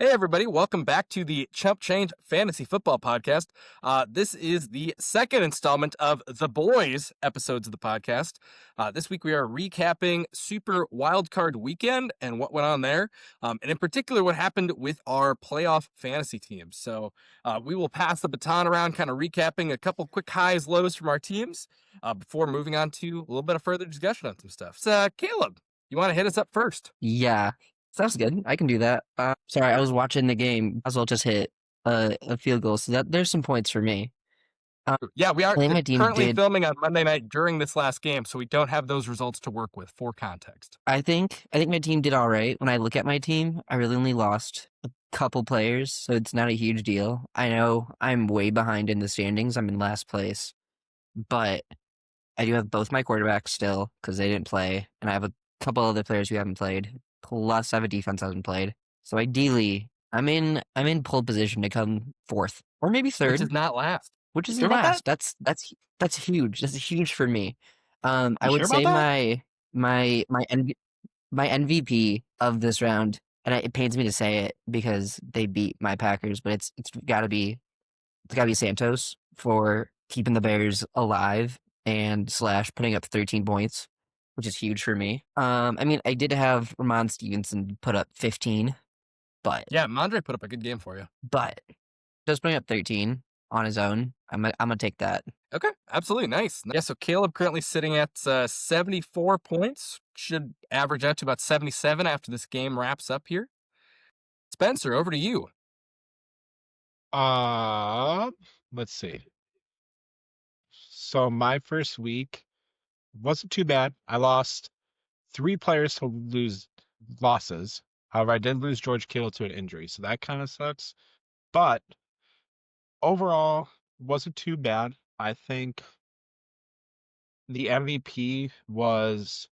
Hey, everybody. Welcome back to the Chump Change Fantasy Football Podcast. This is the second installment of the Boys episodes of the podcast. This week, we are recapping Super Wildcard Weekend and what went on there, and in particular, what happened with our playoff fantasy teams. So we will pass the baton around, kind of recapping a couple quick highs, lows from our teams before moving on to a little bit of further discussion on some stuff. So, Caleb, you want to hit us up first? Yeah, sounds good. I can do that. Sorry, I was watching the game. As well just hit a field goal, so that there's some points for me. Yeah, we I are think my team currently did. filming on Monday night during this last game, so we don't have those results to work with for context. I think my team did all right. When I look at my team, I really only lost a couple players, so it's not a huge deal. I know I'm way behind in the standings. I'm in last place, but I do have both my quarterbacks still because they didn't play, and I have a couple other players who haven't played. Plus, I have a defense that hasn't played. So ideally, I'm in pole position to come fourth or maybe Which third, is not last. which You isn't sure about that? last. That's huge. That's huge for me. I You would sure about say that? my MVP of this round, and it pains me to say it because they beat my Packers, but it's gotta be Santos for keeping the Bears alive and slash putting up 13 points, which is huge for me. I mean, I did have Ramon Stevenson put up 15, but Yeah, Mondre put up a good game for you. but just putting up 13 on his own, I'm gonna take that. Okay, absolutely. Nice. Yeah, so Caleb currently sitting at 74 points. Should average out to about 77 after this game wraps up here. Spencer, over to you. Uh, let's see. So my first week wasn't too bad. I lost three players to lose losses. However, I did lose George Kittle to an injury, so that kind of sucks. But overall, wasn't too bad. I think the MVP was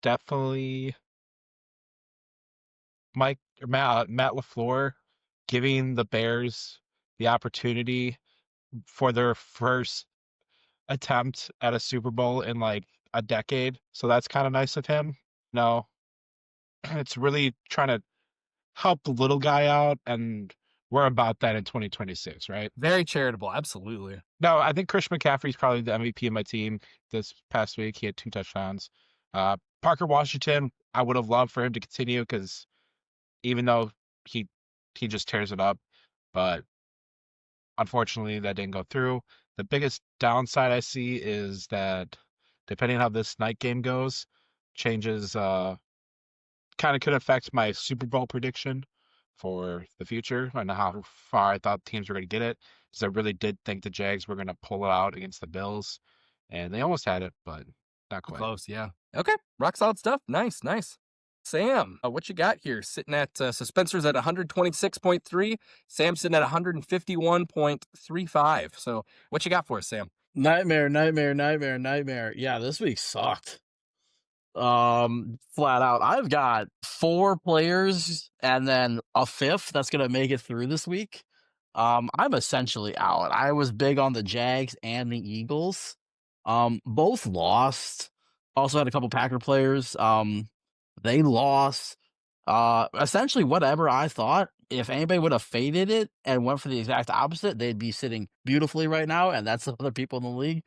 definitely Matt LaFleur, giving the Bears the opportunity for their first attempt at a Super Bowl in like a decade. So that's kind of nice of him. No, it's really trying to help the little guy out, and we're about that in 2026, right? Very charitable. Absolutely. No, I think Christian McCaffrey's probably the MVP of my team this past week. He had 2 touchdowns. Parker Washington, I would have loved for him to continue because even though he he just tears it up, but unfortunately that didn't go through. The biggest downside I see is that depending on how this night game goes, changes kind of could affect my Super Bowl prediction for the future and how far I thought teams were going to get it. Because I really did think the Jags were going to pull it out against the Bills, and they almost had it, but not quite. Close, yeah. Okay, rock solid stuff. Nice, nice. Sam, what you got here? Sitting at so Spencer's at 126.3, Sam's sitting at 151.35. So what you got for us, Sam? Nightmare. Yeah, this week sucked. Flat out. I've got 4 players and then a fifth that's gonna make it through this week. I'm essentially out. I was big on the Jags and the Eagles. Both lost. Also had a couple Packer players. They lost. Essentially whatever I thought, if anybody would have faded it and went for the exact opposite, they'd be sitting beautifully right now, and that's the other people in the league.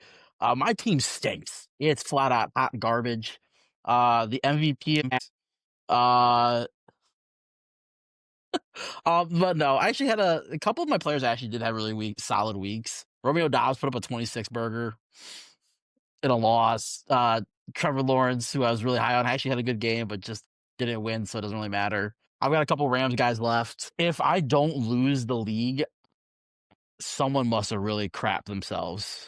My team stinks. It's flat out hot garbage. The MVP, uh, but no, I actually had a couple of my players actually did have really solid weeks. Romeo Dobbs put up a 26 burger in a loss. Trevor Lawrence, who I was really high on, actually had a good game, but just didn't win, so it doesn't really matter. I've got a couple Rams guys left. If I don't lose the league, someone must have really crapped themselves.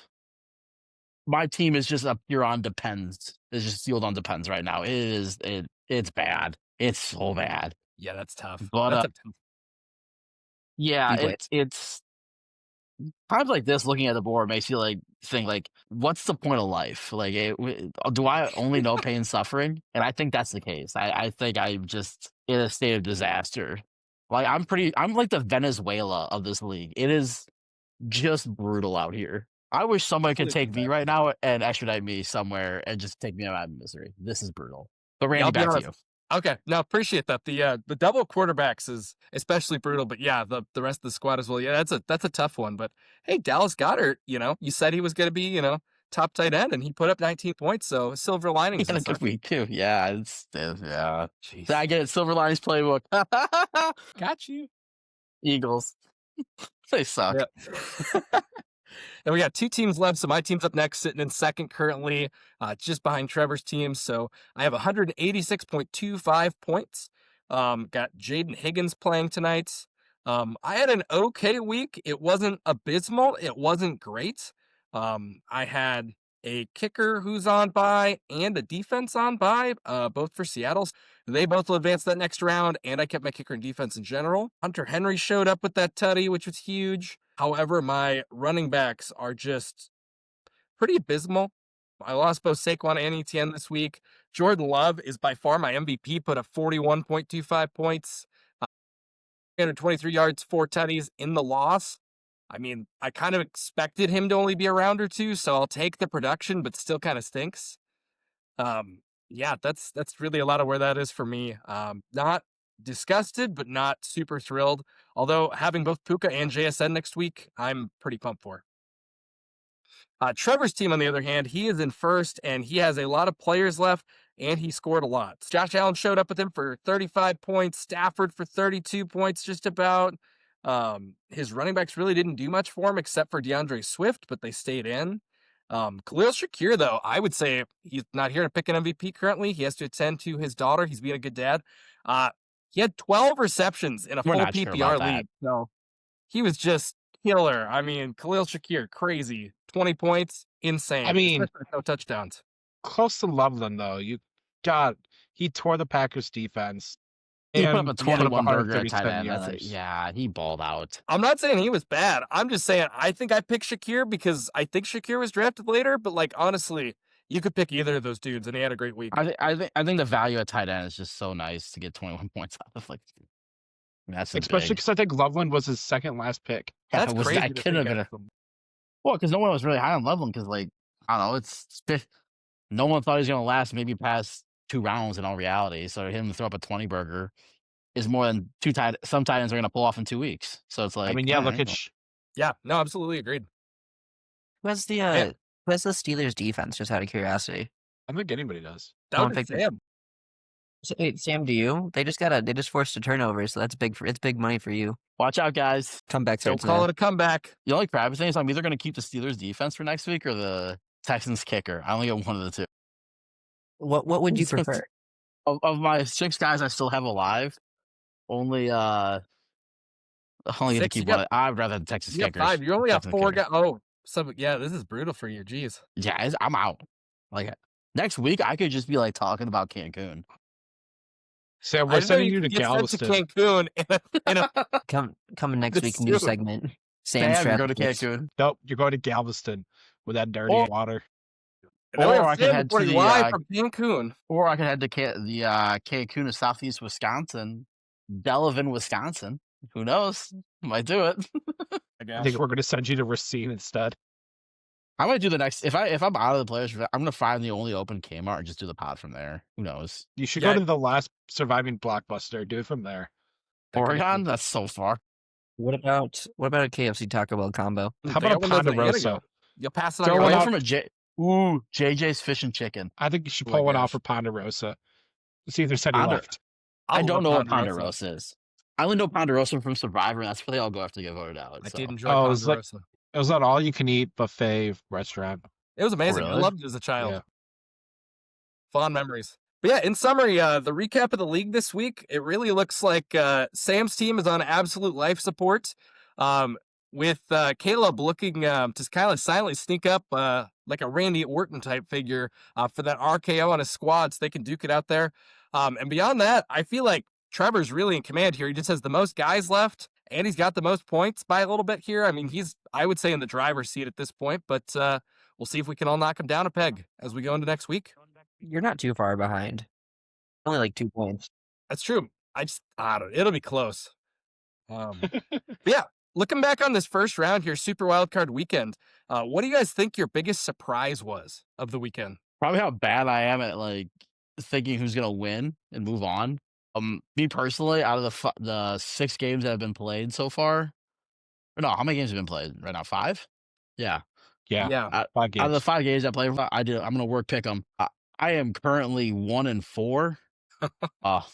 My team is just a pure on depends. It's just sealed on depends right now. It's bad. It's so bad. Yeah, that's tough. Do But That's a tough. you yeah, play? it's times like this. Looking at the board makes you think like, what's the point of life? Like, do I only know pain and suffering? And I think that's the case. I think I'm just in a state of disaster. Like I'm like the Venezuela of this league. It is just brutal out here. I wish somebody could take me right now and extradite me somewhere and just take me out of misery. This is brutal. But Yeah, I'll Randy, be back to honest. you. Okay, no, appreciate that. The double quarterbacks is especially brutal, but yeah, the rest of the squad as well. Yeah, that's a tough one. But hey, Dallas Goedert, you said he was going to be, top tight end, and he put up 19 points. So silver He linings had a this good time. week too. Yeah, yeah. Jeez, I get it. Silver Linings playbook. got you. Eagles. They suck. Yeah. And we got two teams left. So my team's up next, sitting in second currently, just behind Trevor's team. So I have 186.25 points. Got Jaden Higgins playing tonight. I had an okay week. It wasn't abysmal. It wasn't great. I had a kicker who's on bye and a defense on bye, both for Seattle's. They both will advance that next round, and I kept my kicker and defense in general. Hunter Henry showed up with that tutty, which was huge. However, my running backs are just pretty abysmal. I lost both Saquon and Etienne this week. Jordan Love is by far my MVP, put up 41.25 points, 323 yards, 4 tutties in the loss. I mean, I kind of expected him to only be a round or two, so I'll take the production, but still kind of stinks. Yeah, that's really a lot of where that is for me. Not disgusted, but not super thrilled. Although having both Puka and JSN next week, I'm pretty pumped for. Trevor's team, on the other hand, he is in first, and he has a lot of players left, and he scored a lot. Josh Allen showed up with him for 35 points, Stafford for 32 points, just about. His running backs really didn't do much for him except for DeAndre Swift, but they stayed in. Khalil Shakir, though, I would say he's not here to pick an MVP currently. He has to attend to his daughter. He's being a good dad. He had 12 receptions in a We're full not sure PPR about that. league. So he was just killer. I mean, Khalil Shakir, crazy. 20 points, insane. I mean, especially with no touchdowns. Close to Loveland though. He tore the Packers defense. He put up and a he put up 21 burger at tight 137 end. yards. Yeah, he balled out. I'm not saying he was bad. I'm just saying I think I picked Shakir because I think Shakir was drafted later. But like honestly, you could pick either of those dudes, and he had a great week. I think the value at tight end is just so nice to get 21 points out of. Like, that's Especially because I think Loveland was his second last pick. That's crazy. I couldn't have been a well, because no one was really high on Loveland. Because like I don't know, no one thought he was going to last maybe past 2 rounds in all reality. So him to throw up a 20 burger is more than some tight ends are going to pull off in 2 weeks. So it's like I mean, yeah, look right, at Yeah, no, absolutely agreed. Who has the Man. who has the Steelers defense? Just out of curiosity. I don't think anybody does. That Don't would be pick Sam. Wait, Sam, do you? They just forced a turnover, so that's big. It's big money for you. watch out, guys. Comeback Don't starts call now. it a comeback. The only crappy thing is I'm either going to keep the Steelers defense for next week or the Texans kicker. I only get one of the two. What would you So- prefer? Of my 6 guys I still have alive, only get to 6, keep you got- one. I'd rather the Texas You got kickers. 5. You only got Texans 4 kicker. guys. Oh, so yeah, this is brutal for you. Jeez. Yeah, I'm out. Like next week, I could just be like talking about Cancun. Sam, I we're didn't know sending you you to could get sent to Galveston. Cancun in a Coming next The week, new suit. segment. Sam's Sam, you go to draft picks. Cancun. Nope, you're going to Galveston with that dirty Or- water. And then we Or have I could Sam head to reporting the, live from Cancun. Or I could head to Cancun of Southeast Wisconsin, Delavan, Wisconsin. Who knows? Might do it. I I guess. think we're going to send you to Racine instead. I might do the next if I'm out of the players. I'm gonna find the only open Kmart and just do the pod from there. Who knows? You should Yeah. go to the last surviving Blockbuster. Do it from there. That could be Oregon? cool. That's so far. What about a KFC Taco Bell combo? How They about got one of those in Ponderosa? Indigo. You'll pass it on Throw your one way. out. From JJ's Fish and Chicken. I think you should Oh my pull one gosh. out for Ponderosa. See if there's any Ponder- left. I I don't love know what Ponderosa. Ponderosa is. I only know Ponderosa from Survivor, and that's where they all go after they get voted out. I so. did enjoy Oh, it's like- Ponderosa. It was an all-you-can-eat buffet restaurant. It was amazing. I Really? loved it as a child. Yeah. Fond memories. But yeah, in summary, the recap of the league this week, it really looks like Sam's team is on absolute life support. With Caleb looking to kind of silently sneak up like a Randy Orton type figure for that RKO on his squad so they can duke it out there. And beyond that, I feel like Trevor's really in command here. He just has the most guys left, and he's got the most points by a little bit here. I mean, he's, I would say, in the driver's seat at this point, but we'll see if we can all knock him down a peg as we go into next week. You're not too far behind. Only like 2 points. That's true. I don't know. It'll be close. But yeah, looking back on this first round here, Super Wildcard Weekend, what do you guys think your biggest surprise was of the weekend? Probably how bad I am at like thinking who's gonna win and move on. Me personally, out of the 6 games that have been played so far, or no, how many games have been played right now? 5? Yeah. Yeah, Yeah. Out 5 out of the games. 5 games I played, I'm gonna work pick 'em. I am currently 1-4. Oh,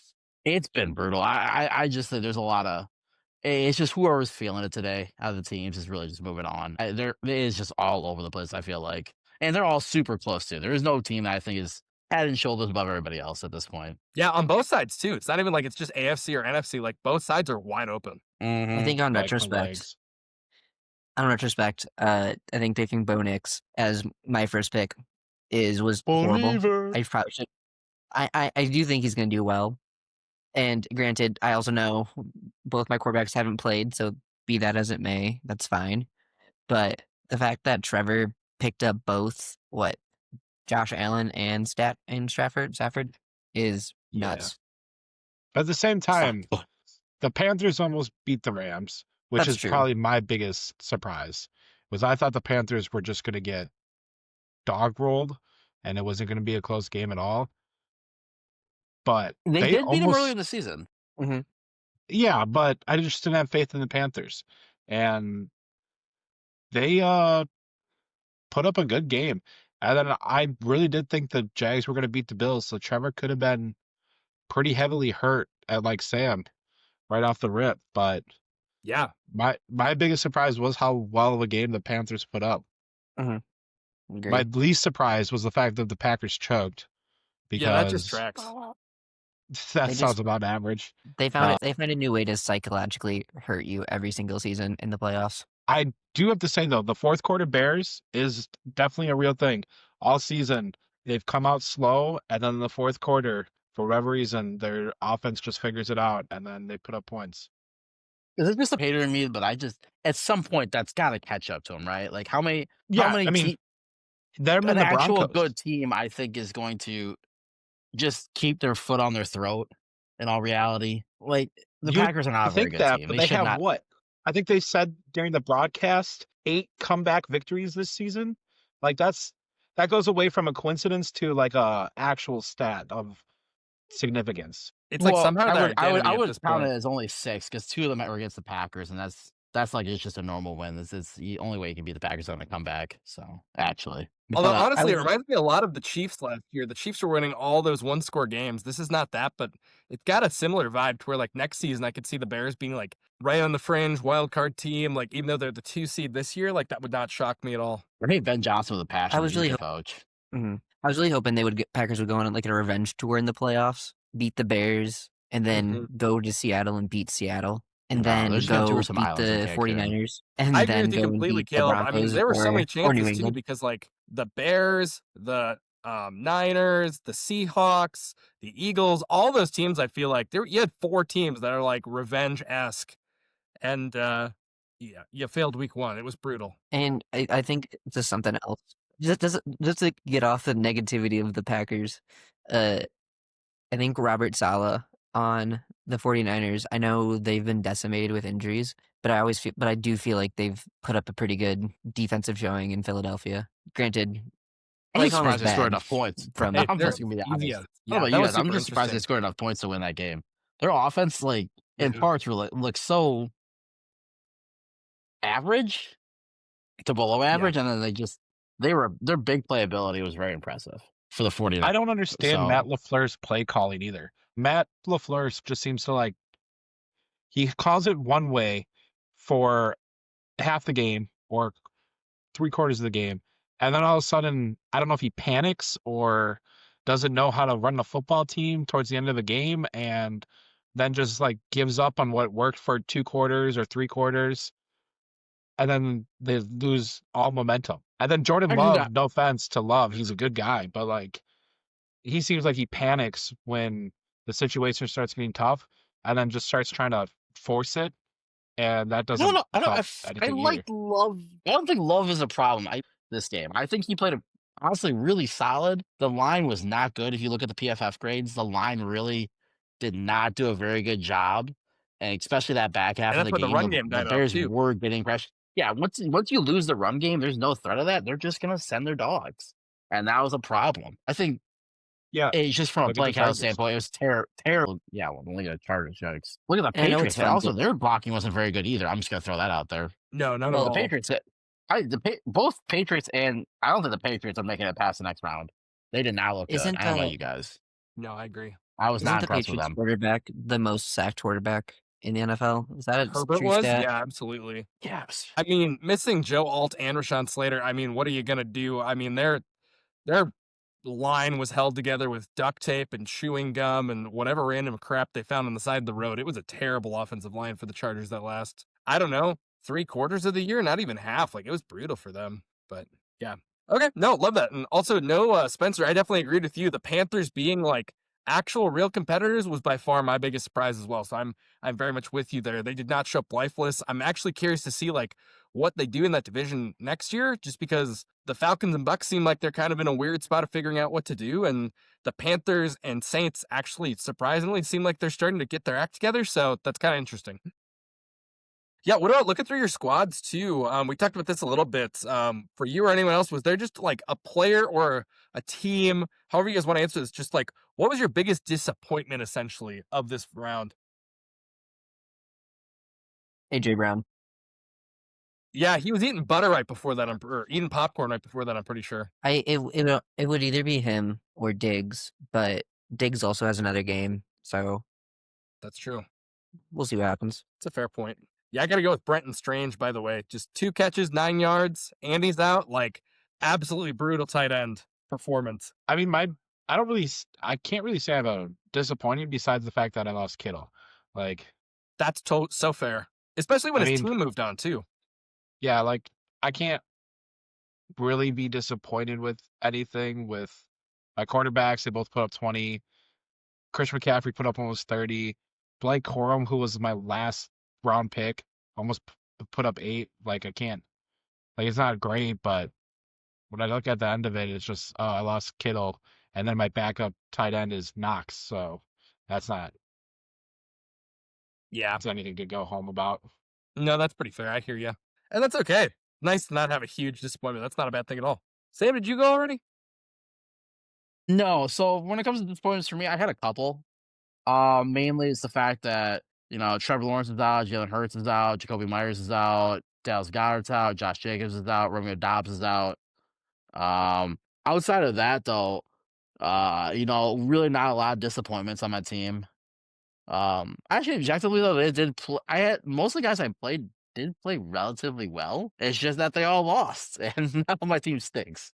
it's been brutal. I just think there's a lot of it's just whoever's feeling it today out of the teams is really just moving on. It is just all over the place, I feel like. And they're all super close too. There is no team that I think is head and shoulders above everybody else at this point. Yeah, on both sides too. It's not even like it's just AFC or NFC. Like both sides are wide open. I think on Back for retrospect, legs. I think picking Bo Nix as my first pick was horrible. Believer. I probably should. I do think he's going to do well. And granted, I also know both my quarterbacks haven't played, so be that as it may, that's fine. But the fact that Trevor picked up both Josh Allen and Stafford is Yeah. nuts. But at the same time, the Panthers almost beat the Rams, which That's is true. probably my biggest surprise. Was I thought the Panthers were just going to get dog rolled, and it wasn't going to be a close game at all. But They they did beat him earlier almost, in the season. yeah. But I just didn't have faith in the Panthers, and they put up a good game. And then I really did think the Jags were going to beat the Bills, so Trevor could have been pretty heavily hurt at like Sam right off the rip. But Yeah. my biggest surprise was how well of a game the Panthers put up. Agree. My least surprise was the fact that the Packers choked, Yeah, that just because tracks. that They sounds just- about average. They found a new way to psychologically hurt you every single season in the playoffs. I do have to say though, the fourth quarter Bears is definitely a real thing. All season they've come out slow, and then in the fourth quarter, for whatever reason, their offense just figures it out, and then they put up points. Is it just a hater in me? But I just at some point that's got to catch up to him, right? Like how many? Yeah, how many? I mean, them An and the actual Broncos. good team, I think, is going to just keep their foot on their throat. In all reality, like the You'd Packers are not a very think good that, team. but They they should have not. what? I think they said during the broadcast 8 comeback victories this season. Like that goes away from a coincidence to like a actual stat of significance. It's like somehow I their would identity at would this count point. it as only 6 because 2 of them were against the Packers, and that's like it's just a normal win. This is the only way you can beat the Packers on a comeback. So actually, Although But, honestly, it reminds me a lot of the Chiefs last year. The Chiefs were winning all those one-score games. This is not that, but it's got a similar vibe to where like next season I could see the Bears being like right on the fringe, wild card team. Like even though they're the 2 seed this year, like that would not shock me at all. I hate Ben Johnson with a passion. I was really coach. I was really hoping Packers would go on like a revenge tour in the playoffs, beat the Bears, and then go to Seattle and beat Seattle, and then they're just gonna go tour some beat islands in the Cancun. 49ers, and I agree then with you go and completely, beat the Caleb. I mean, Broncos there were so many or New chances too England. because like the Bears, the Niners, the Seahawks, the Eagles, all those teams. I feel like you had 4 teams that are like revenge-esque, and yeah, you failed week 1. It was brutal. And I think just something else. Just to get off the negativity of the Packers, I think Robert Saleh on the 49ers, I know they've been decimated with injuries, but I do feel like they've put up a pretty good defensive showing in Philadelphia. Granted, I'm Blake just Holland's surprised they scored bad enough points. from Hey, I'm they're just gonna be the easy honest. as- What about that you was guys? I'm super just surprised they interesting. scored enough points to win that game. Their offense, like in Mhm. parts, were look so average to below average, and then their big playability was very impressive for the 49ers. I don't understand So- Matt LaFleur's play calling either. Matt LaFleur just seems to like, he calls it one way for half the game or 3/4 of the game, and then all of a sudden, I don't know if he panics or doesn't know how to run the football team towards the end of the game, and then just like gives up on what worked for 2 quarters or 3 quarters, and then they lose all momentum. And then Jordan Actually, Love, no offense to Love, he's a good guy, but like he seems like he panics when the situation starts getting tough, and then just starts trying to force it, and that doesn't No, I don't. help I anything like either. Love. I don't think Love is a problem. This game, I think he played honestly really solid. The line was not good. If you look at the PFF grades, the line really did not do a very good job, and especially that back half And of that's the where the game, run game the died off, Bears too. were getting pressure. Yeah, once you lose the run game, there's no threat of that. They're just gonna send their dogs, and that was a problem. I think Yeah. It's just from a Look at play the count Chargers. standpoint, it was terrible. Yeah, well, look at the Chargers, yikes. Look at the And I know it's Patriots. fun, Also, but their blocking wasn't very good either. I'm just gonna throw that out there. No, not at Well, the all. Patriots, both Patriots and I don't think the Patriots are making it past the next round. They did not look good. Isn't I don't know about you guys. No, I agree. I was isn't not the impressed with Patriots them. quarterback the most sacked quarterback in the NFL? Is that a Herbert true was? stat? Yeah, absolutely. Yes. I mean, missing Joe Alt and Rashawn Slater, I mean, what are you gonna do? I mean, their line was held together with duct tape and chewing gum and whatever random crap they found on the side of the road. It was a terrible offensive line for the Chargers that last, I don't know, 3/4 of the year, not even half. Like, it was brutal for them. But yeah. Okay, no, love that. And also, no, Spencer, I definitely agreed with you. The Panthers being like actual real competitors was by far my biggest surprise as well. So I'm very much with you there. They did not show up lifeless. I'm actually curious to see like what they do in that division next year, just because the Falcons and Bucks seem like they're kind of in a weird spot of figuring out what to do. And the Panthers and Saints actually surprisingly seem like they're starting to get their act together. So that's kind of interesting. Yeah, what about looking through your squads too? We talked about this a little bit. For you or anyone else, was there just like a player or a team, however you guys want to answer this, just like what was your biggest disappointment essentially of this round? AJ Brown. Yeah, he was eating butter right before that, or eating popcorn right before that, I'm pretty sure. It would either be him or Diggs, but Diggs also has another game, so That's true. we'll see what happens. It's a fair point. Yeah, I got to go with Brenton Strange, by the way. Just 2 catches, 9 yards. Andy's out. Like, absolutely brutal tight end performance. I mean, I can't really say I have a disappointing besides the fact that I lost Kittle. Like, That's so fair. Especially when I his mean- team moved on, too. yeah, like I can't really be disappointed with anything with my quarterbacks. They both put up 20. Chris McCaffrey put up almost 30. Blake Corum, who was my last round pick, almost put up 8. Like, I can't, like, it's not great, but when I look at the end of it, it's just, oh, I lost Kittle, and then my backup tight end is Knox, so that's not Yeah. anything to go home about. No, that's pretty fair. I hear you. And that's okay. Nice to not have a huge disappointment. That's not a bad thing at all. Sam, did you go already? No, so when it comes to disappointments for me, I had a couple. Mainly it's the fact that, Trevor Lawrence is out, Jalen Hurts is out, Jacoby Myers is out, Dallas Goedert's out, Josh Jacobs is out, Romeo Dobbs is out. Outside of that though, really not a lot of disappointments on my team. Actually, objectively though, they did. I had most of the guys I played did play relatively well. It's just that they all lost, and now my team stinks.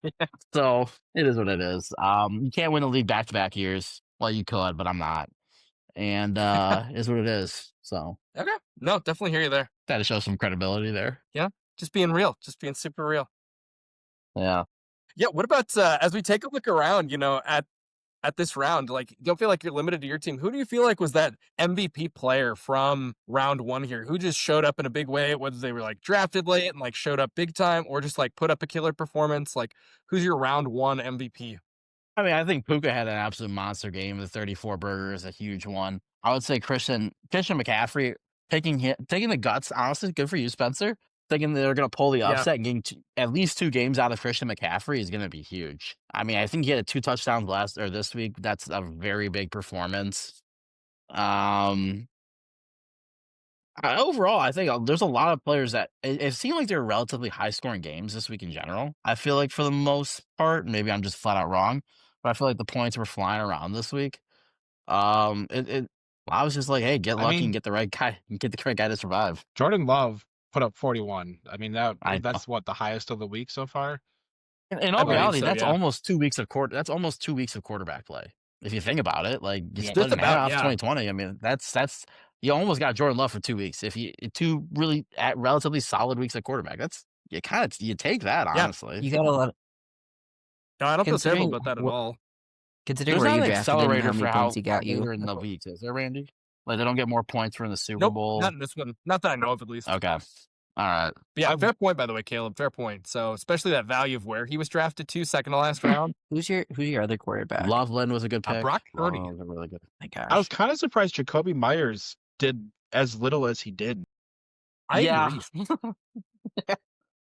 So it is what it is. You can't win the league back to back years. Well, you could, but I'm not. And it is what it is. So Okay. No, definitely hear you there. got to show some credibility there. Just being real. Just being super real. Yeah. Yeah, what about as we take a look around, at this round, like, you don't feel like you're limited to your team. Who do you feel like was that MVP player from round 1 here? Who just showed up in a big way, whether they were like drafted late and like showed up big time or just like put up a killer performance? Like, who's your round 1 MVP? I mean, I think Puka had an absolute monster game. The 34 burger is a huge one. I would say Christian McCaffrey taking the guts. Honestly, good for you, Spencer. Thinking they're going to pull the Yeah. upset and getting at least 2 games out of Christian McCaffrey is going to be huge. I mean, I think he had 2 touchdowns this week. That's a very big performance. Overall, I think there's a lot of players that it seemed like they were relatively high scoring games this week in general. I feel like for the most part, maybe I'm just flat out wrong, but I feel like the points were flying around this week. I was just like, hey, get lucky mean- and get the right guy to survive. Jordan Love put up 41. I mean, I that's what, the highest of the week so far? In I all believe reality, so, that's yeah. almost 2 weeks of quarterback play. If you think about it, like you Yeah. split Just in half about, yeah. 2020. I mean, that's you almost got Jordan Love for 2 weeks. If you 2 really relatively solid weeks at quarterback, that's you take that Yeah. honestly. You got a lot. No, I don't feel terrible Considering about that at what- all. Considering There's where not you an drafted him and accelerator how for many how points he got you. later in the weeks, is there, Randy? Like they don't get more points from the Super Nope, Bowl. not in this one. Not that I know of, at least. Okay, all right. But yeah, I'm- fair point, by the way, Caleb. Fair point. So, especially that value of where he was drafted to, second to last round. Who's your other quarterback? Loveland was a good pick. Brock Purdy. Loveland was a really good. My gosh. I was kind of surprised Jacoby Myers did as little as he did. I yeah, agree.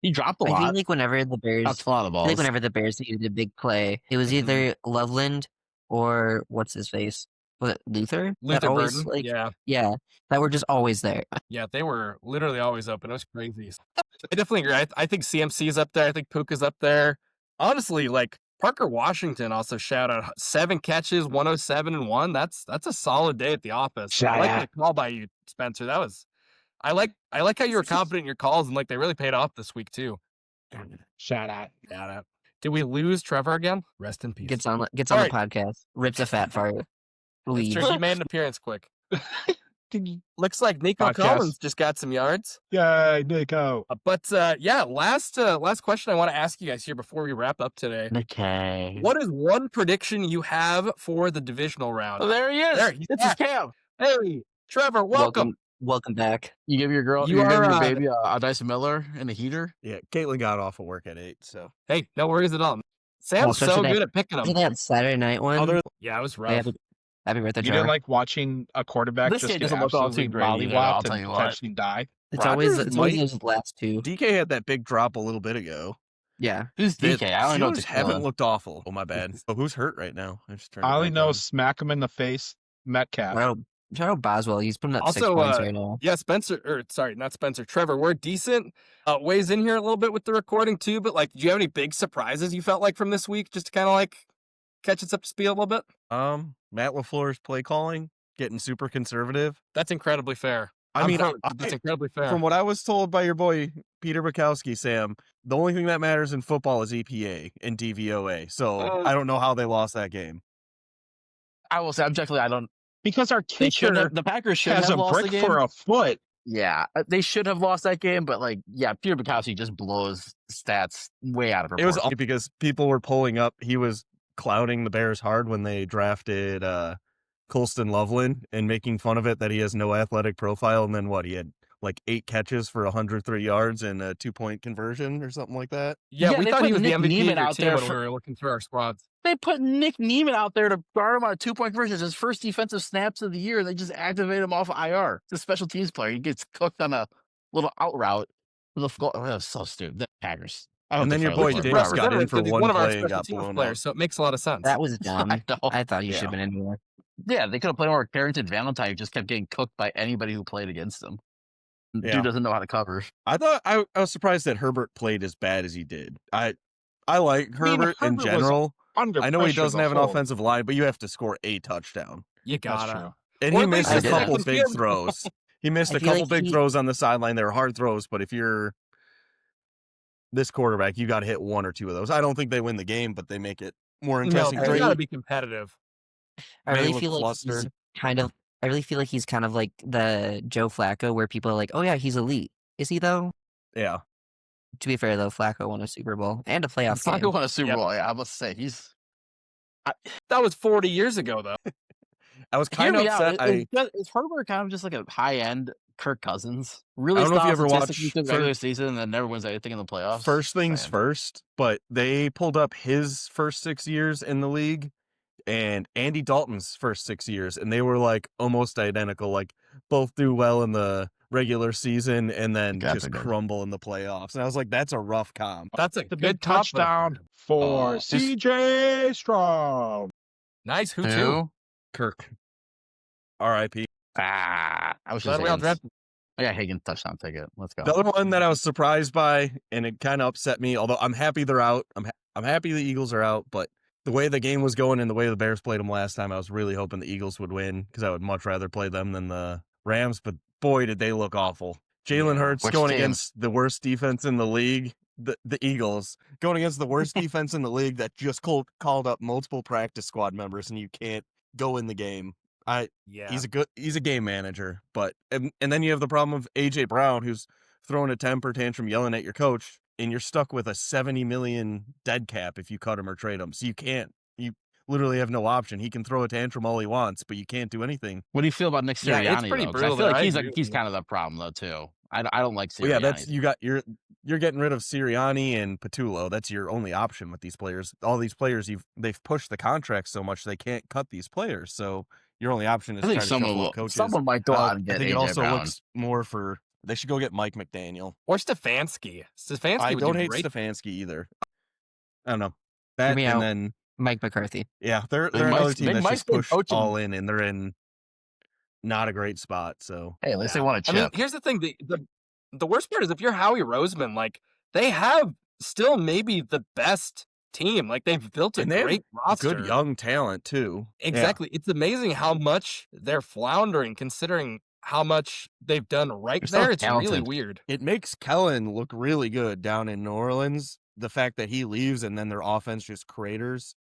he dropped a I lot. feel like whenever the Bears Dropped a lot of I feel like balls. whenever the Bears needed a big play, it was either Loveland or what's his face? Was it Luther? Luther That always Burden. yeah, that were just always there. Yeah, they were literally always open. It was crazy. I definitely agree. I think CMC is up there. I think Puka's up there. Honestly, like Parker Washington also shout out 7 catches, 107 and 1. That's a solid day at the office. I like that call by you, Spencer. That was I like how you were confident in your calls and like they really paid off this week too. Shout out. Did we lose Trevor again? Rest in peace. Gets on All the right. podcast, rips a fat fart, That's leaves. true. He made an appearance quick. Looks like Nico Podcast. Collins just got some yards. Yay, Nico. But yeah, last question I want to ask you guys here before we wrap up today. Okay. What is one prediction you have for the divisional round? Oh, there he is. There, he's It's his back. Cam. Hey, Trevor, welcome. Welcome back. You give your girl, You you give are, your baby a Dyson Miller and a heater. Yeah, Caitlin got off of work at 8, so. Hey, no worries at all. Sam's so especially good that- at picking Look at them. that Saturday night one. Yeah, it was Hey, rough. happy birthday, You Trevor. didn't like watching a quarterback This just kid get doesn't look all absolutely too great either, I'll mollywopped tell and you what. potentially die? it's Rodgers always might- those last two. DK had that big drop a little bit ago. Yeah. Who's The DK? I don't know. Steelers haven't looked awful. Oh, my bad. Oh, who's hurt right now? I just turned it I only back know on. smack him in the face, Metcalf. Shout out Boswell. He's putting up 6 Also, points right now. Yeah, not Spencer, Trevor, we're decent. Weighs in here a little bit with the recording too, but like, do you have any big surprises you felt like from this week just to kind of like catch us up to speed a little bit? Matt LaFleur's play calling, getting super conservative. That's incredibly fair. I mean, that's incredibly fair. from what I was told by your boy Peter Bukowski, Sam, the only thing that matters in football is EPA and DVOA. So I don't know how they lost that game. I will say objectively, I don't. Because our They should kicker have. The Packers should has have a lost the brick game. for a foot. Yeah, they should have lost that game, but like, yeah, Peter Bukowski just blows stats way out of It proportion. was only because people were pulling up. He was clouding the Bears hard when they drafted Colston Loveland and making fun of it that he has no athletic profile. And then what? He had like 8 catches for 103 yards and a 2-point conversion or something like that. Yeah, Yeah, we they thought put he was the Nick MVP Neiman of your out team there when for- we were looking through our squads. They put Nick Neiman out there to guard him on a 2-point conversion. It's his first defensive snaps of the year. They just activate him off IR. It's a special teams player. He gets cooked on a little out route. With a goal. Oh, that was so stupid. The Packers. I hope And then they your fire boy LaFleur. Diggs Robert's got in for because he's one one of our play and special got teams blown players, up. so it makes a lot of sense. That was dumb. I know. I thought you should Yeah. have been in more. Yeah, they could have played more Carrington Valentine, who just kept getting cooked by anybody who played against him. Yeah. Dude doesn't know how to cover. I thought I was surprised that Herbert played as bad as he did. I like Herbert in Herbert was general. Under I know he pressure doesn't the have an whole- offensive line, but you have to score a touchdown. You That's gotta. true. And Or he at least missed a I couple did. big throws. He missed I a feel couple like big he- throws on the sideline. They were hard throws, but if you're this quarterback, you got to hit 1 or 2 of those. I don't think they win the game, but they make it more No, interesting. you Really- gotta be competitive. I May really look feel like flustered. he's kind of. I really feel like he's kind of like the Joe Flacco, where people are like, "Oh yeah, he's elite." Is he though? Yeah. To be fair, though, Flacco won a Super Bowl and a playoff Flacco game. won a Super Yep. Bowl. Yeah, I must say That was 40 years ago, though. I was Hear kind of me out. upset. Is Herbert kind of just like a high end Kirk Cousins? Really I don't know if you solid ever statistics watched in the regular season and then never wins anything in the playoffs. First things Saying. first, but they pulled up his first 6 years in the league and Andy Dalton's first 6 years, and they were like almost identical. Like both do well in the regular season and then Gotcha, just gotcha. crumble in the playoffs. And I was like, that's a rough comp. That's a The good big comp, but- touchdown for Oh, CJ Stroud. Nice. Who too? Who? Kirk. R.I.P. I was Glad just we all Higgins. drafted. I got Higgins touchdown ticket. Let's go. The other one that I was surprised by, and it kind of upset me, although I'm happy they're out. I'm happy the Eagles are out, but the way the game was going and the way the Bears played them last time, I was really hoping the Eagles would win because I would much rather play them than the Rams. But boy, did they look awful. Jalen Hurts Which going team? against the worst defense in the league. The Eagles going against the worst defense in the league that just called up multiple practice squad members, and you can't go in the game. Yeah. He's a game manager, but and then you have the problem of AJ Brown, who's throwing a temper tantrum, yelling at your coach, and you're stuck with a $70 million dead cap if you cut him or trade him. So you literally have no option. He can throw a tantrum all he wants, but you can't do anything. What do you feel about Nick Yeah, Sirianni? it's pretty though? 'Cause I brutal feel there. like I he's agree with he's you. kind of the problem though too. I don't like Sirianni. Well, yeah, that's you're getting rid of Sirianni and Patullo. That's your only option with these players. All these players they've pushed the contracts so much they can't cut these players. So your only option is I think try to shuffle someone up coaches. someone might go out and I get think it AJ also Brown. looks more for they should go get Mike McDaniel. Or Stefanski. Stefanski I would don't do hate great. Stefanski either. I don't know that, me and out. then Mike McCarthy. Yeah, they're Big another Mike's- team Big that's Mike's just been pushed coaching. all in, and they're in not a great spot. So Hey, at least they Yeah. want a I chip. mean, here's the thing: the worst part is if you're Howie Roseman, like they have still maybe the best team. Like they've built a And they have great roster. good young talent too. Yeah. Exactly. It's amazing how much they're floundering, considering how much they've done right They're so there. It's really talented. weird. It makes Kellen look really good down in New Orleans. The fact that he leaves and then their offense just craters.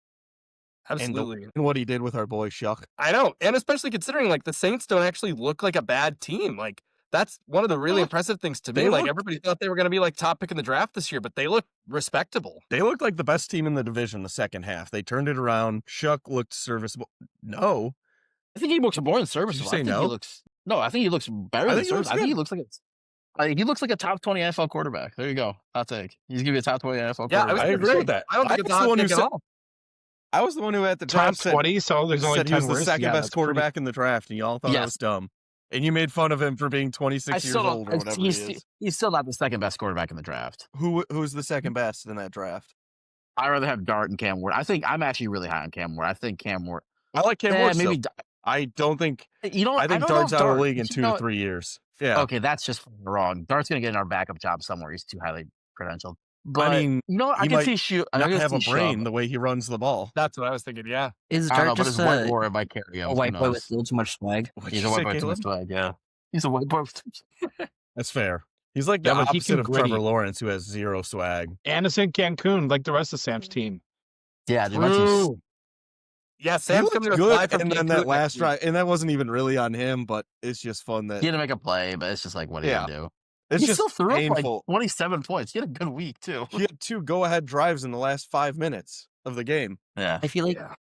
Absolutely. And what he did with our boy Shuck. I know. And especially considering like the Saints don't actually look like a bad team. Like that's one of the really impressive things to me. They Like looked- everybody thought they were going to be like top pick in the draft this year, but they look respectable. They looked like the best team in the division the second half. They turned it around. Shuck looked serviceable. No. I think he looks more than serviceable. say I think no? he looks I think he looks better I than think he looks serviceable. I think he good. looks like he looks like a top 20 NFL quarterback. There you go. Hot take. He's gonna be a top 20 NFL Yeah, quarterback. I agree with that. I don't think it's a was the hot one who pick at said- all. I was the one who at the Top draft said 20, so there's only he 10 was the worse. second Yeah, best that's pretty- quarterback in the draft, and y'all thought I Yes. was dumb. And you made fun of him for being 26 years old or whatever he is. He's still not the second best quarterback in the draft. Who's the second best in that draft? I'd rather have Dart and Cam Ward. I think I'm actually really high on Cam Ward. I think Cam Ward. I like Cam Ward maybe still. I don't think you know. I think don't know Dart's if out of the Dart- league in you 2 know- to 3 years. Yeah. Okay, that's just wrong. Dart's gonna get in our backup job somewhere. He's too highly credentialed. But I mean, you know, I he can might see shoot. I not can have a see brain Chubb. the way he runs the ball. That's what I was thinking. Yeah. Is I don't know, Dart but just his white boy might carry him. a Who white boy with knows? a little too much swag? What'd He's you a white say, boy with too much Caleb? swag. Yeah, he's a white boy. That's fair. He's like the Yeah, but he opposite can of gritty. Trevor Lawrence, who has zero swag. And it's in Cancun, like the rest of Sam's team. Yeah, they might just- Yeah, He Sam's looked coming to fly good, from and then Cancun that next last week. drive, and that wasn't even really on him, but it's just fun that he had to make a play, but it's just like, what are you Yeah. gonna do? it's He just still threw up painful. like 27 points. He had a good week too. He had 2 go-ahead drives in the last 5 minutes of the game. Yeah, I feel like Yeah.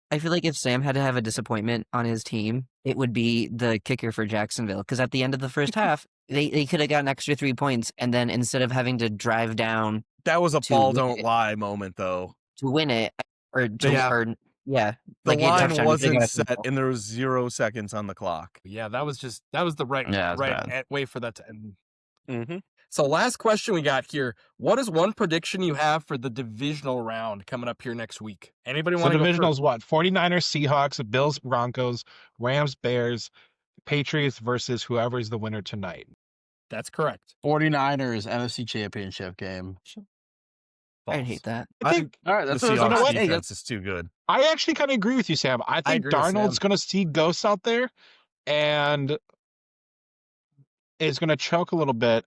if Sam had to have a disappointment on his team, it would be the kicker for Jacksonville. Because at the end of the first half, they could have got an extra 3 points, and then instead of having to drive down That was a To ball win don't it. lie moment, though. to win it, or to, Yeah. or yeah, The like get a line touchdown, they could've wasn't got a set, field goal. and there was 0 seconds on the clock. Yeah, that was the right Yeah, it's right bad. way for that to end. Mm-hmm. So last question we got here. What is one prediction you have for the divisional round coming up here next week? Anybody So want to go divisional's first? what? 49ers, Seahawks, Bills, Broncos, Rams, Bears, Patriots versus whoever's the winner tonight. That's correct. 49ers NFC Championship game. I hate that. I think All right, The that's what I was Seahawks gonna say. defense is too good. I actually kind of agree with you, Sam. I think agree with Darnold's Sam. going to see ghosts out there and is going to choke a little bit.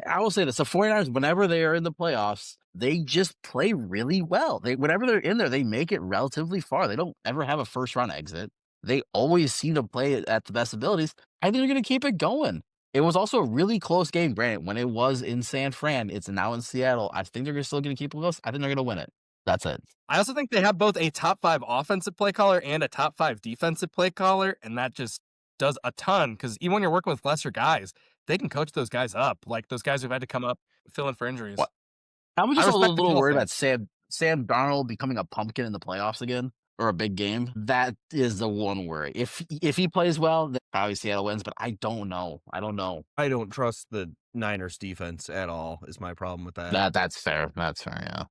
I will say this: the 49ers, whenever they are in the playoffs, they just play really well. Whenever they're in there, they make it relatively far. They don't ever have a first round exit. They always seem to play it at the best abilities. I think they're going to keep it going. It was also a really close game, granted. When it was in San Fran, it's now in Seattle. I think they're still going to keep it close. I think they're going to win it. That's it. I also think they have both a top 5 offensive play caller and a top 5 defensive play caller, and that just does a ton because even when you're working with lesser guys, they can coach those guys up. Like those guys who've had to come up, fill in for injuries. What? I'm I just a respect the little kill worried thing. about Sam Darnold becoming a pumpkin in the playoffs again, or a big game. That is the one worry. If he plays well, then probably Seattle wins. But I don't know. I don't trust the Niners defense at all, is my problem with that. That's fair. That's fair. Yeah.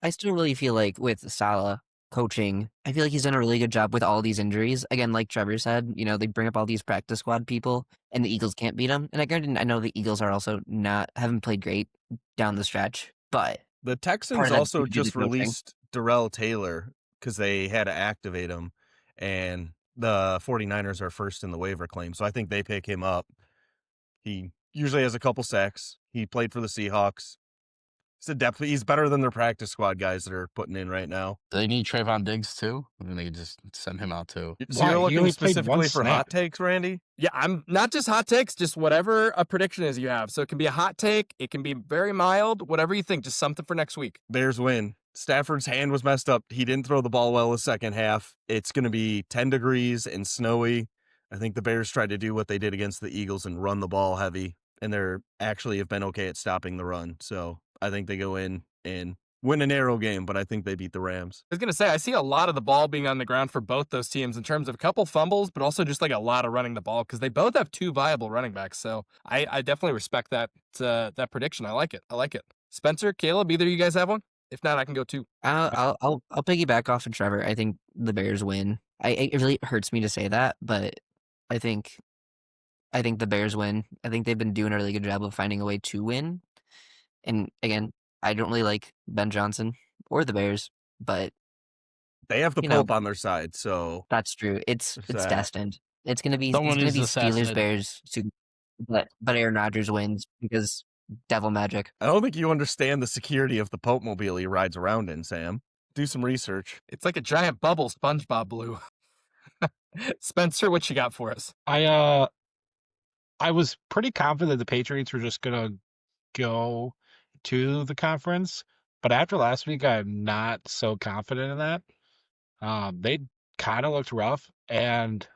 I still really feel like with Salah coaching, I feel like he's done a really good job with all these injuries. Again, like Trevor said, they bring up all these practice squad people, and the Eagles can't beat them. And I know the Eagles are also haven't played great down the stretch, but The Part Texans of that also could be the just coaching. released Darrell Taylor because they had to activate him, and the 49ers are first in the waiver claim, so I think they pick him up. He usually has a couple sacks. He played for the Seahawks. He's a depth. He's better than their practice squad guys that are putting in right now. Do they need Trayvon Diggs too? I mean, they could just send him out too. So Why? you're He looking only played specifically one for snap. hot takes, Randy? Yeah, I'm not just hot takes, just whatever a prediction is you have. So it can be a hot take, it can be very mild, whatever you think, just something for next week. Bears win. Stafford's hand was messed up. He didn't throw the ball well the second half. It's going to be 10 degrees and snowy. I think the Bears tried to do what they did against the Eagles and run the ball heavy, and they're actually have been okay at stopping the run. So I think they go in and win a narrow game, but I think they beat the Rams. I was going to say, I see a lot of the ball being on the ground for both those teams in terms of a couple fumbles, but also just like a lot of running the ball because they both have 2 viable running backs. So I definitely respect that prediction. I like it. Spencer, Caleb, either of you guys have one? If not, I can go 2. I'll piggyback off of Trevor. I think the Bears win. It really hurts me to say that, but I think the Bears win. I think they've been doing a really good job of finding a way to win. And again, I don't really like Ben Johnson or the Bears, but They have the you know, Pope on their side, so that's true. It's that. destined. It's gonna be Someone needs to Steelers assassinate. Bears, but Aaron Rodgers wins because devil magic. I don't think you understand the security of the Pope mobile he rides around in, Sam. Do some research. It's like a giant bubble SpongeBob blue. Spencer, what you got for us? I was pretty confident the Patriots were just gonna go to the conference, but after last week, I'm not so confident in that. They kind of looked rough, and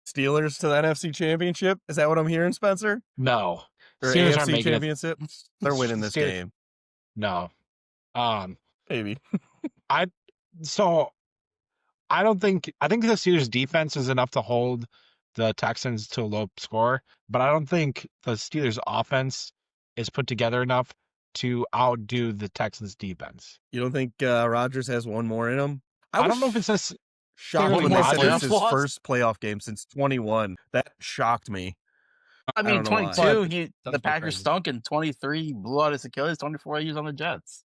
Steelers to the NFC Championship? Is that what I'm hearing, Spencer? no, Or Steelers aren't AFC making it. Championship? They're winning this Steelers- game. No, Maybe. so I don't think I think the Steelers defense is enough to hold the Texans to a low score, but I don't think the Steelers offense is put together enough to outdo the Texans defense. You don't think Rodgers has one more in him? I don't know if it's this. shocked Clearly when they said Rodgers this is his first playoff game since 21. That shocked me. I mean, don't know why. 22, the Sounds Packers crazy. stunk, and 23 blew out his Achilles. 24 he was on the Jets.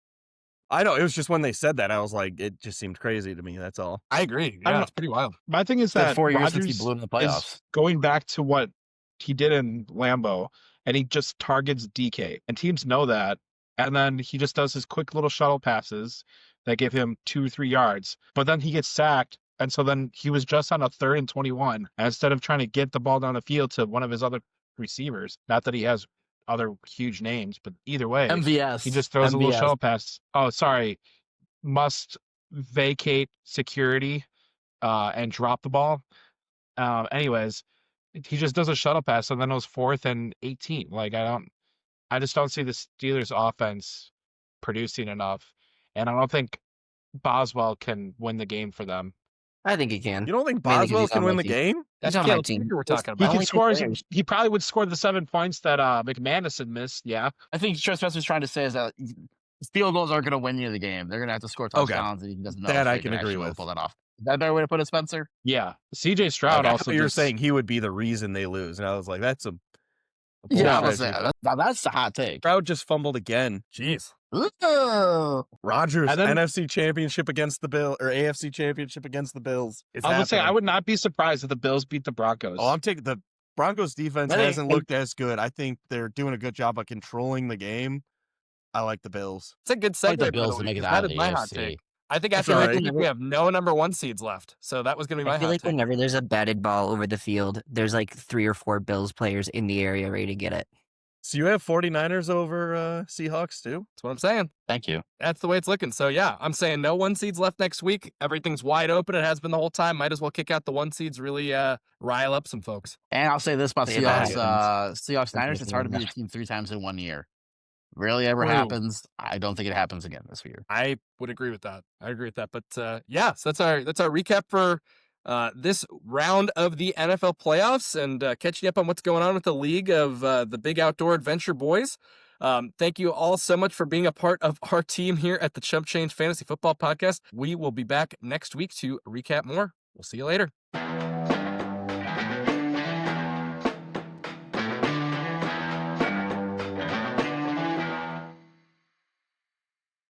I know. It was just when they said that, I was like, it just seemed crazy to me. That's all. I agree. I don't Yeah, know. it's pretty wild. My thing is It's been that 4 years Rodgers since he blew in the is playoffs. going back to what he did in Lambeau, and he just targets DK, and teams know that. And then he just does his quick little shuttle passes that give him 2-3 yards, but then he gets sacked. And so then he was just on a 3rd and 21. And instead of trying to get the ball down the field to one of his other receivers, not that he has other huge names, but either way, MVS. he just throws a little MVS. shuttle pass. Oh, sorry. Must vacate security and drop the ball. Anyways, he just does a shuttle pass, and then it was 4th and 18. Like, I just don't see the Steelers offense producing enough. And I don't think Boswell can win the game for them. I think he can. You don't think Mainly 'cause Boswell he's can on win my the team. game? That's on my Caleb team. Speaker we're talking He about. can score. players. He probably would score the 7 points that McManus had missed. Yeah, I think Spencer's trying to say is that field goals aren't going to win you the game. They're going to have to score Okay. touchdowns, and he doesn't know That if I they can agree actually with. pull that off. Is that a better way to put it, Spencer? yeah. CJ Stroud I also. thought you were just- saying he would be the reason they lose. And I was like, that's a Yeah, bullshit. that's a hot take. Stroud just fumbled again. Jeez. Ooh. Rodgers, And then- NFC Championship against the Bill or AFC Championship against the Bills. It's I would say I happening. would not be surprised if the Bills beat the Broncos. Oh, I'm taking the Broncos defense I think- hasn't looked as good. I think they're doing a good job of controlling the game. I like the Bills. It's a good I like segue. the by Bills the to way, make it 'cause out that of is the my hot AFC. take. I think That's after all this right. week we have no number 1 seeds left. So that was going to be my I feel hot like take. whenever there's a batted ball over the field, there's like 3 or 4 Bills players in the area ready to get it. So you have 49ers over Seahawks too? That's what I'm saying. Thank you. That's the way it's looking. So yeah, I'm saying no 1 seeds left next week. Everything's wide open. It has been the whole time. Might as well kick out the 1 seeds. Really rile up some folks. And I'll say this about If that Seahawks Niners: it's hard to beat a team 3 times in 1 year. Rarely ever True. happens. I don't think it happens again this year. I would agree with that. I agree with that. But yeah, so that's our recap for this round of the NFL playoffs and catching up on what's going on with the league of the Big Outdoor Adventure Boys. Thank you all so much for being a part of our team here at the Chump Change Fantasy Football Podcast. We will be back next week to recap more. We'll see you later.